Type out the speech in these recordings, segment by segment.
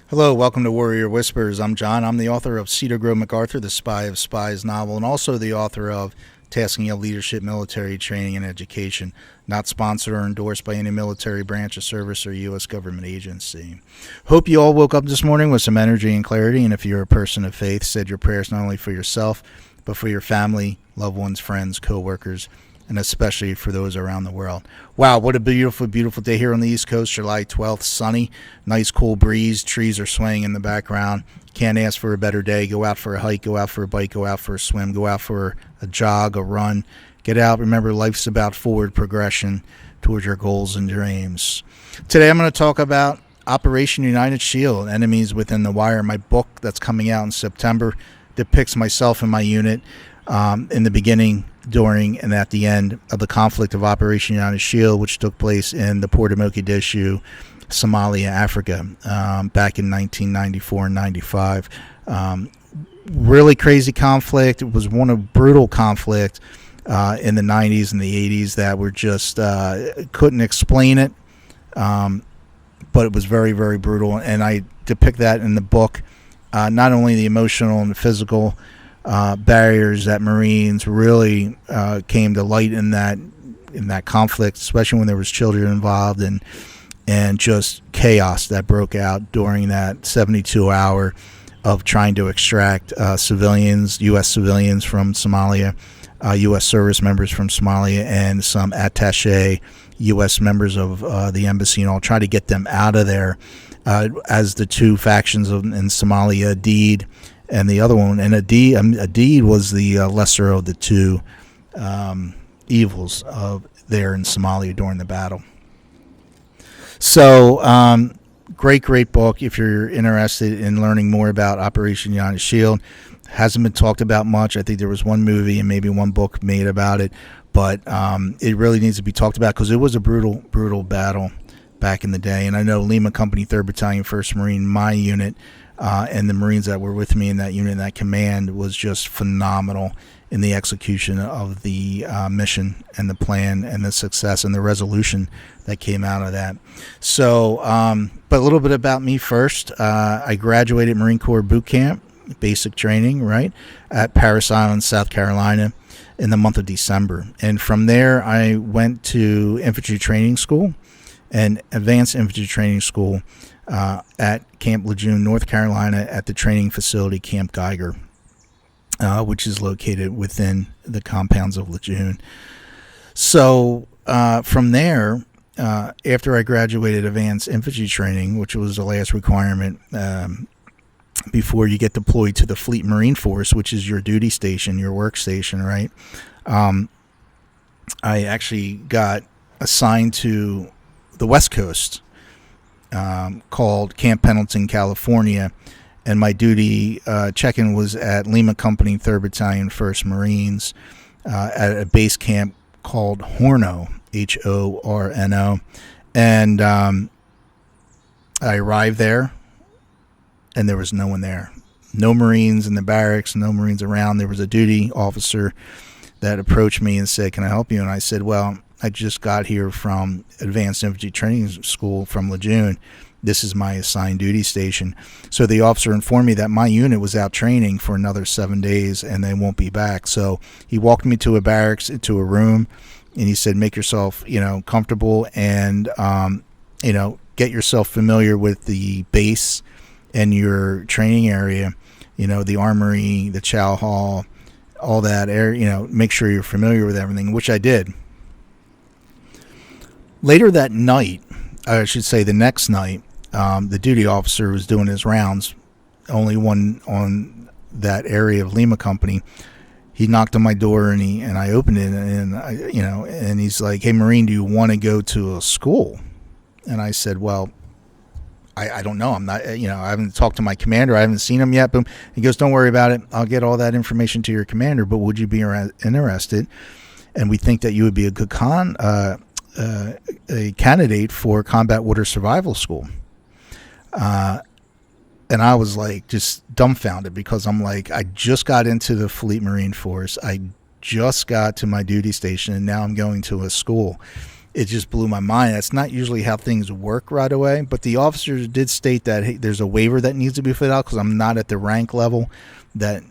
Hello, welcome to Warrior Whispers. I'm John. I'm the author of Cedar Grove MacArthur, the Spy of Spies novel, and also the author of Tasking of Leadership, Military Training, and Education. Not sponsored or endorsed by any military branch of service or U.S. government agency. Hope you all woke up this morning with some energy and clarity, and if you're a person of faith, said your prayers not only for yourself, but for your family, loved ones, friends, co-workers, and especially for those around the world. Wow, what a beautiful, beautiful day here on the East Coast, July 12th, sunny, nice cool breeze, trees are swaying in the background. Can't ask for a better day. Go out for a hike, go out for a bike, go out for a swim, go out for a jog, a run. Get out. Remember, life's about forward progression towards your goals and dreams. Today I'm going to talk about Operation United Shield, Enemies Within the Wire. My book that's coming out in September depicts myself and my unit in the beginning, during, and at the end of the conflict of Operation United Shield, which took place in the port of Mogadishu, Somalia, Africa, back in 1994 and 95. Really crazy conflict. It was one of brutal conflict in the 90s and the 80s that were just couldn't explain it, but it was very, very brutal. And I depict that in the book, not only the emotional and the physical barriers that Marines really came to light in that conflict, especially when there was children involved, and just chaos that broke out during that 72-hour of trying to extract civilians, U.S. civilians from Somalia, U.S. service members from Somalia, and some attaché U.S. members of the embassy, and all, try to get them out of there as the two factions in Somalia, Deed and the other one, and Adid was the lesser of the two evils of there in Somalia during the battle. So, great book if you're interested in learning more about Operation United Shield. Hasn't been talked about much. I think there was one movie and maybe one book made about it, but it really needs to be talked about because it was a brutal battle back in the day. And I know Lima Company, 3rd Battalion, 1st Marine, my unit, and the Marines that were with me in that unit, in that command, was just phenomenal in the execution of the mission and the plan and the success and the resolution that came out of that. So, but a little bit about me first. I graduated Marine Corps boot camp, basic training, right, at Parris Island, South Carolina, in the month of December. And from there, I went to infantry training school and advanced infantry training school at Camp Lejeune, North Carolina, at the training facility Camp Geiger, which is located within the compounds of Lejeune. So from there, after I graduated advanced infantry training, which was the last requirement before you get deployed to the Fleet Marine Force, which is your duty station, your workstation, right? I actually got assigned to the West Coast, called Camp Pendleton, California, and my duty check-in was at Lima Company, 3rd Battalion, 1st Marines, at a base camp called Horno, Horno, and I arrived there, and there was no one there. No Marines in the barracks, no Marines around. There was a duty officer that approached me and said, "Can I help you?" And I said, "Well, I just got here from Advanced Infantry Training School from Lejeune. This is my assigned duty station." So the officer informed me that my unit was out training for another 7 days and they won't be back. So he walked me to a barracks, to a room, and he said, "Make yourself, comfortable and, get yourself familiar with the base and your training area, the armory, the chow hall, all that area, make sure you're familiar with everything," which I did. Later that night, I should say the next night, the duty officer was doing his rounds, only one on that area of Lima Company. He knocked on my door and I opened it, and and he's like, "Hey, Marine, do you want to go to a school?" And I said, "Well, I don't know. I'm not, I haven't talked to my commander. I haven't seen him yet." Boom. He goes, "Don't worry about it. I'll get all that information to your commander, but would you be interested? And we think that you would be a good a candidate for Combat Water Survival School." And I was like just dumbfounded because I'm like, I just got into the Fleet Marine Force. I just got to my duty station and now I'm going to a school. it just blew my mind. That's not usually how things work right away. But the officers did state that, hey, there's a waiver that needs to be filled out because I'm not at the rank level that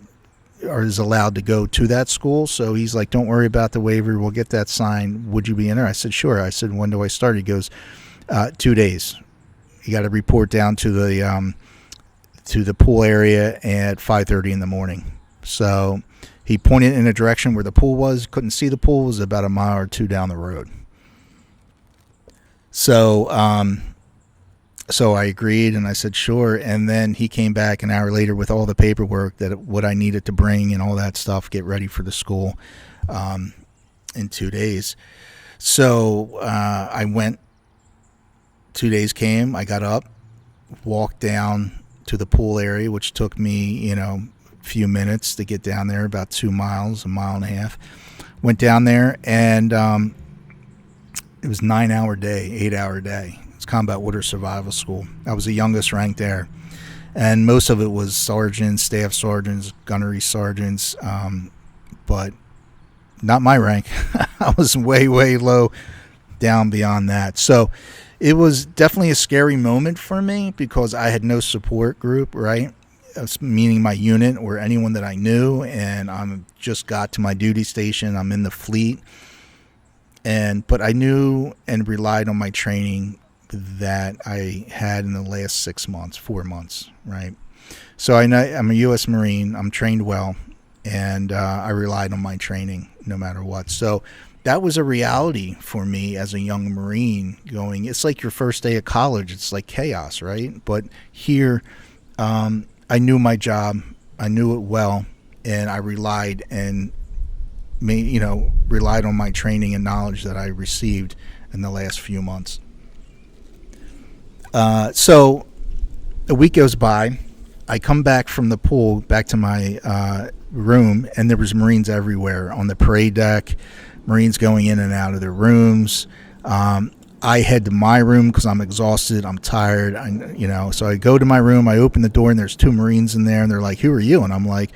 is allowed to go to that school. So he's like, don't worry about the waiver. We'll get that signed. Would you be in there? I said, sure. I said, when do I start? He goes, 2 days. You got to report down to the pool area at 5:30 in the morning. So he pointed in a direction where the pool was. Couldn't see the pool. It was about a mile or two down the road. So so I agreed, and I said sure. And then he came back an hour later with all the paperwork, that what I needed to bring and all that stuff, get ready for the school in 2 days. So I went. 2 days came. I got up, walked down to the pool area, which took me, a few minutes to get down there, about 2 miles, a mile and a half. Went down there, and it was 9-hour day, 8-hour day. It's combat water survival school. I was the youngest ranked there, and most of it was sergeants, staff sergeants, gunnery sergeants, but not my rank. I was way, way low down beyond that. So it was definitely a scary moment for me because I had no support group, right? Meaning my unit or anyone that I knew, and I'm just got to my duty station. I'm in the fleet, but I knew and relied on my training that I had in the last 6 months, 4 months, right? So I know I'm a U.S. Marine. I'm trained well, and I relied on my training no matter what. So that was a reality for me as a young Marine going, it's like your first day of college. It's like chaos, right? But here, I knew my job. I knew it well, and I relied relied on my training and knowledge that I received in the last few months. So a week goes by. I come back from the pool, back to my room, and there was Marines everywhere on the parade deck. Marines going in and out of their rooms. I head to my room because I'm exhausted. I'm tired. So I go to my room. I open the door, and there's 2 Marines in there, and they're like, "Who are you?" And I'm like,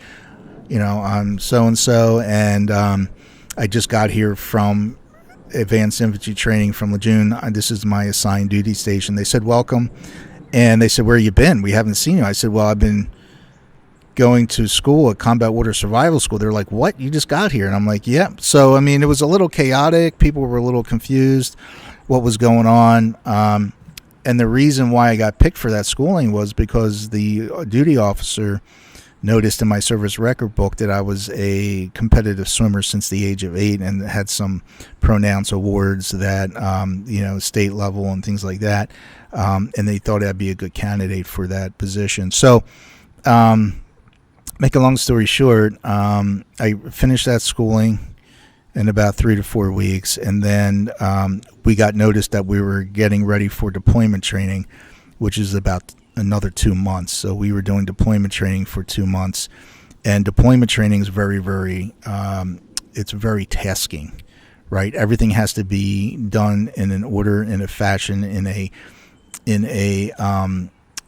I'm so-and-so, and I just got here from advanced infantry training from Lejeune. This is my assigned duty station. They said, welcome. And they said, where you been? We haven't seen you. I said, well, I've been going to school, at combat water survival school. They're like, what? You just got here? And I'm like, yeah. So, it was a little chaotic. People were a little confused what was going on. And the reason why I got picked for that schooling was because the duty officer noticed in my service record book that I was a competitive swimmer since the age of 8 and had some pronounced awards that, state level and things like that. And they thought I'd be a good candidate for that position. So, make a long story short, I finished that schooling in about 3 to 4 weeks, and then we got noticed that we were getting ready for deployment training, which is about another 2 months. So we were doing deployment training for 2 months, and deployment training is very, very, it's very tasking, right? Everything has to be done in an order, in a fashion, in a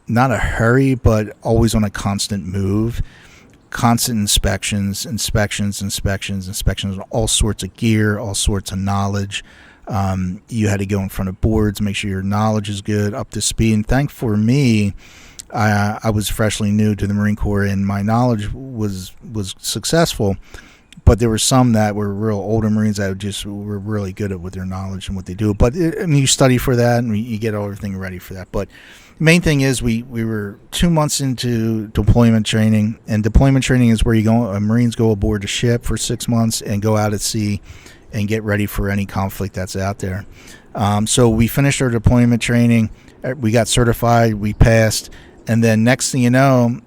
not a hurry, but always on a constant move. Constant inspections, all sorts of gear, all sorts of knowledge. You had to go in front of boards, make sure your knowledge is good, up to speed. And thank for me, I was freshly new to the Marine Corps, and my knowledge was successful. But there were some that were real older Marines that were really good at with their knowledge and what they do. But you study for that, and you get everything ready for that. But main thing is we were 2 months into deployment training, and deployment training is where Marines go aboard a ship for 6 months and go out at sea and get ready for any conflict that's out there. So we finished our deployment training, we got certified, we passed, and then next thing you know,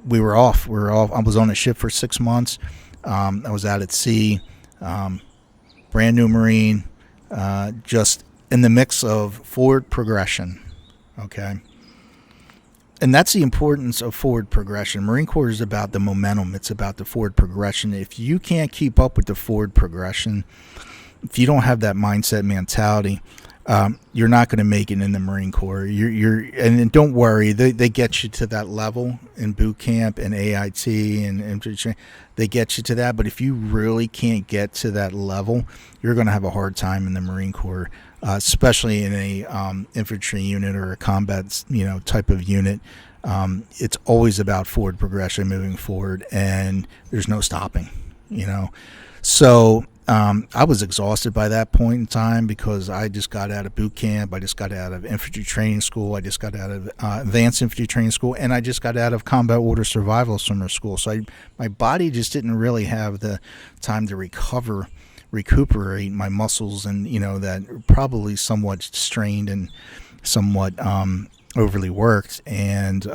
we were off. I was on a ship for 6 months. I was out at sea, brand new Marine, just in the mix of forward progression. Okay. And that's the importance of forward progression. Marine Corps is about the momentum. It's about the forward progression. If you can't keep up with the forward progression, if you don't have that mindset mentality, you're not going to make it in the Marine Corps. And don't worry, they get you to that level in boot camp and AIT and infantry. They get you to that, but if you really can't get to that level, you're going to have a hard time in the Marine Corps, especially in a infantry unit or a combat type of unit. It's always about forward progression, moving forward, and there's no stopping. So I was exhausted by that point in time because I just got out of boot camp. I just got out of infantry training school. I just got out of advanced infantry training school, and I just got out of combat order survival summer school. So my body just didn't really have the time to recuperate my muscles, and that probably somewhat strained and somewhat overly worked, and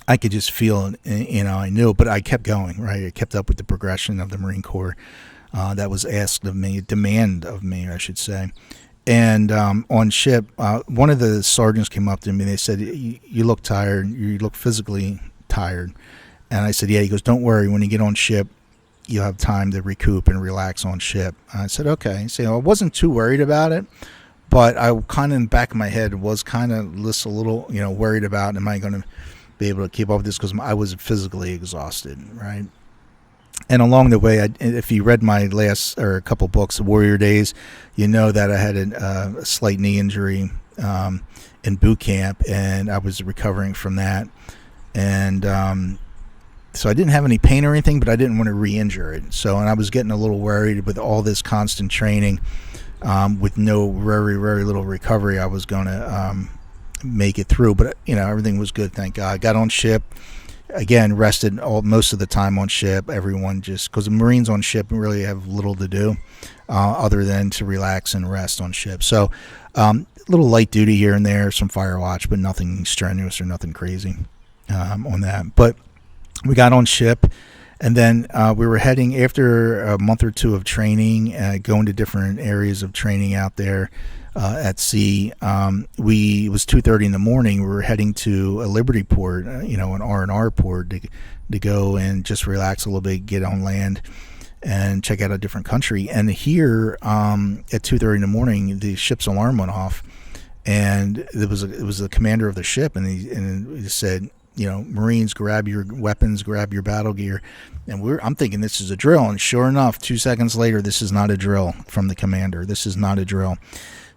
I could just feel it. I knew, but I kept going. Right, I kept up with the progression of the Marine Corps. That was asked of me, demand of me, I should say. And on ship, one of the sergeants came up to me and they said, you look tired, you look physically tired. And I said, yeah. He goes, don't worry, when you get on ship, you'll have time to recoup and relax on ship. I said, okay. So I wasn't too worried about it, but I kind of in the back of my head was kind of just a little, worried about, am I going to be able to keep up with this, because I was physically exhausted, right? And along the way, if you read my last or a couple books, Warrior Days, you know that I had a slight knee injury in boot camp, and I was recovering from that. And so I didn't have any pain or anything, but I didn't want to re-injure it. And I was getting a little worried with all this constant training, with no very, very little recovery. I was going to make it through, but everything was good, thank God. I got on ship. Again, rested most of the time on ship. Everyone just, because the Marines on ship really have little to do other than to relax and rest on ship. So a little light duty here and there, some fire watch, but nothing strenuous or nothing crazy on that. But we got on ship, and then we were heading, after a month or two of training, going to different areas of training out there at sea. It was 2:30 in the morning. We were heading to a Liberty port, an R&R port, to go and just relax a little bit, get on land, and check out a different country. And here at 2:30 in the morning, the ship's alarm went off, and it was the commander of the ship, and he said, Marines, grab your weapons, grab your battle gear. And I'm thinking this is a drill, and sure enough, 2 seconds later, this is not a drill from the commander. This is not a drill.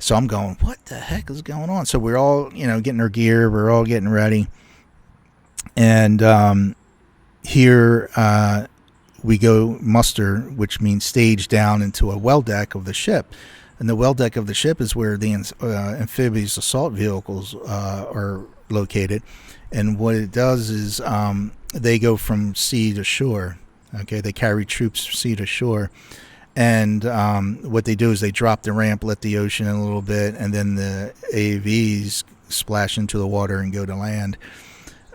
So I'm going, what the heck is going on? So we're all, getting our gear. We're all getting ready. And here we go muster, which means stage down into a well deck of the ship. And the well deck of the ship is where the amphibious assault vehicles are located. And what it does is they go from sea to shore. Okay, they carry troops sea to shore. And what they do is they drop the ramp, let the ocean in a little bit, and then the AAVs splash into the water and go to land.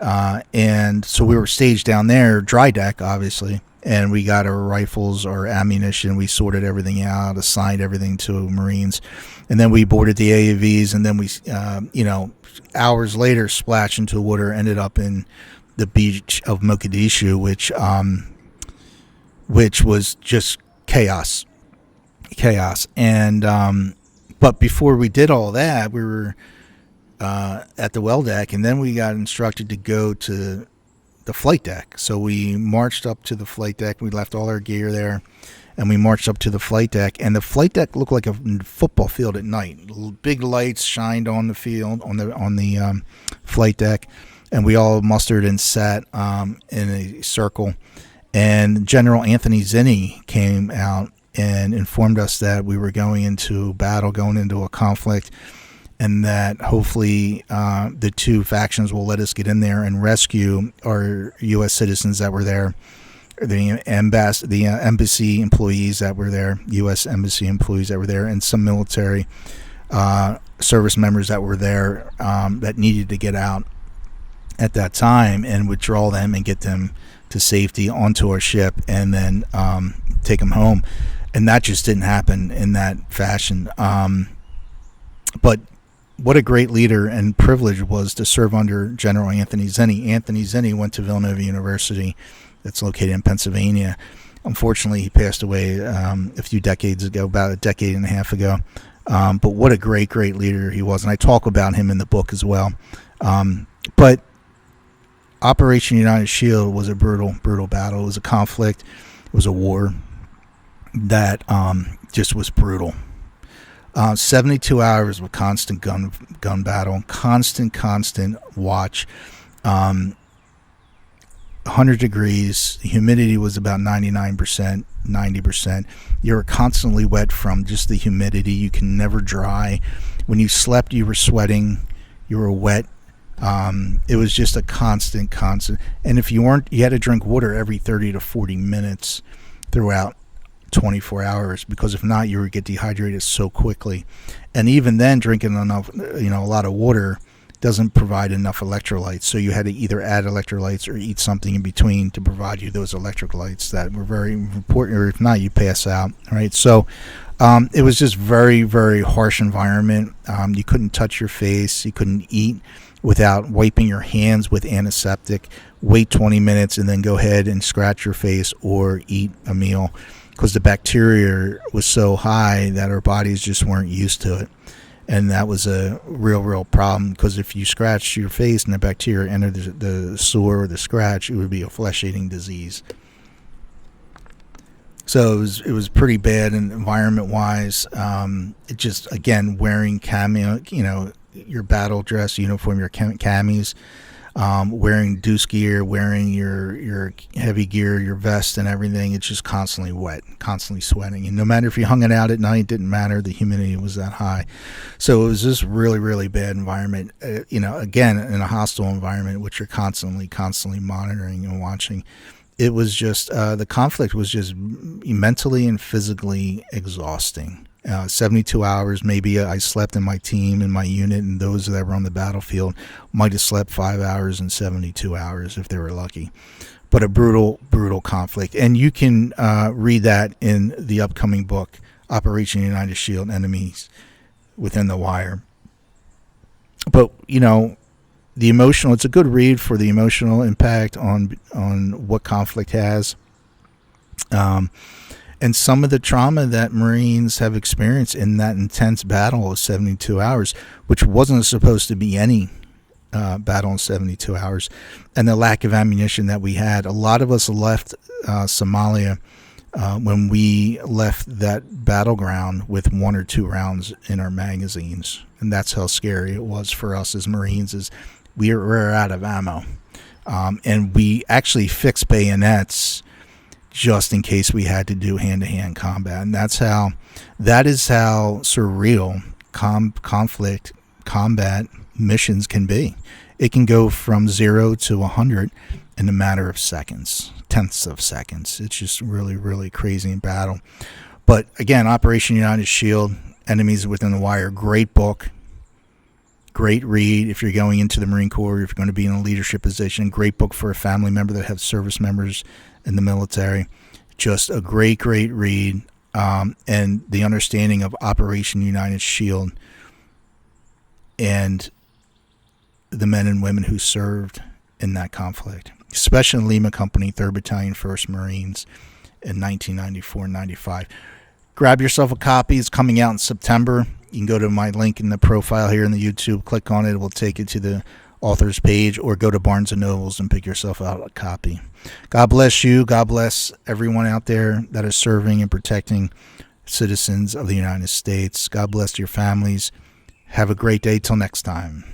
And so we were staged down there, dry deck, obviously, and we got our rifles, our ammunition. We sorted everything out, assigned everything to Marines. And then we boarded the AAVs, and then we, hours later, splashed into the water, ended up in the beach of Mogadishu, which was just chaos. And but before we did all that, we were at the well deck, and then we got instructed to go to the flight deck. So we marched up to the flight deck. We left all our gear there, and we marched up to the flight deck. And the flight deck looked like a football field at night. Big lights shined on the field, on the flight deck, and we all mustered and sat in a circle. And General Anthony Zinni came out and informed us that we were going into battle, going into a conflict, and that hopefully the two factions will let us get in there and rescue our U.S. citizens that were there, the embassy employees that were there, U.S. embassy employees that were there, and some military service members that were there that needed to get out at that time, and withdraw them and get them to safety onto our ship, and then take them home. And that just didn't happen in that fashion. But what a great leader and privilege was to serve under General Anthony Zinni. Anthony Zinni went to Villanova University, that's located in Pennsylvania. Unfortunately, he passed away a few decades ago, about a decade and a half ago. But what a great leader he was. And I talk about him in the book as well. But Operation United Shield was a brutal battle. It was a conflict. It was a war that just was brutal. 72 hours of constant gun battle, constant watch. 100 degrees, humidity was about 99%, 90%. You were constantly wet from just the humidity. You can never dry. When you slept, you were sweating. You were wet. It was just a constant. And if you weren't, you had to drink water every 30 to 40 minutes throughout 24 hours, because if not, you would get dehydrated so quickly. And even then, drinking enough, a lot of water doesn't provide enough electrolytes. So you had to either add electrolytes or eat something in between to provide you those electrolytes that were very important, or if not, you pass out. Right. So it was just very harsh environment. You couldn't touch your face. You couldn't eat without wiping your hands with antiseptic. Wait 20 minutes and then go ahead and scratch your face or eat a meal, because the bacteria was so high that our bodies just weren't used to it. And that was a real problem, because if you scratched your face and the bacteria entered the sore or the scratch, it would be a flesh-eating disease. So it was pretty bad environment-wise. It just, again, wearing camo, your battle dress uniform, your camis, wearing deuce gear, wearing your heavy gear, your vest and everything. It's just constantly wet, constantly sweating. And no matter if you hung it out at night, it didn't matter. The humidity was that high. So it was just really bad environment, again, in a hostile environment, which you're constantly monitoring and watching. It was just, the conflict was just mentally and physically exhausting. 72 hours, maybe I slept in my team, in my unit, and those that were on the battlefield might have slept 5 hours in 72 hours if they were lucky. But a brutal conflict. And you can read that in the upcoming book, Operation United Shield, Enemies Within the Wire. But, the emotional, it's a good read for the emotional impact on what conflict has. And some of the trauma that Marines have experienced in that intense battle of 72 hours, which wasn't supposed to be any battle in 72 hours, and the lack of ammunition that we had. A lot of us left Somalia when we left that battleground with 1 or 2 rounds in our magazines. And that's how scary it was for us as Marines, is we were out of ammo. And we actually fixed bayonets just in case we had to do hand-to-hand combat. And that is how surreal conflict combat missions can be. It can go from 0 to 100 in a matter of seconds, tenths of seconds. It's just really crazy in battle. But again, Operation United Shield, Enemies Within the Wire, great book, great read if you're going into the Marine Corps, if you're going to be in a leadership position. Great book for a family member that has service members in the military. Just a great read, and the understanding of Operation United Shield and the men and women who served in that conflict, especially in Lima Company, 3rd Battalion, 1st Marines in 1994-95. Grab yourself a copy. It's coming out in September. You can go to my link in the profile here in the YouTube, click on it. It will take you to the author's page, or go to Barnes & Nobles and pick yourself out a copy. God bless you. God bless everyone out there that is serving and protecting citizens of the United States. God bless your families. Have a great day. Till next time.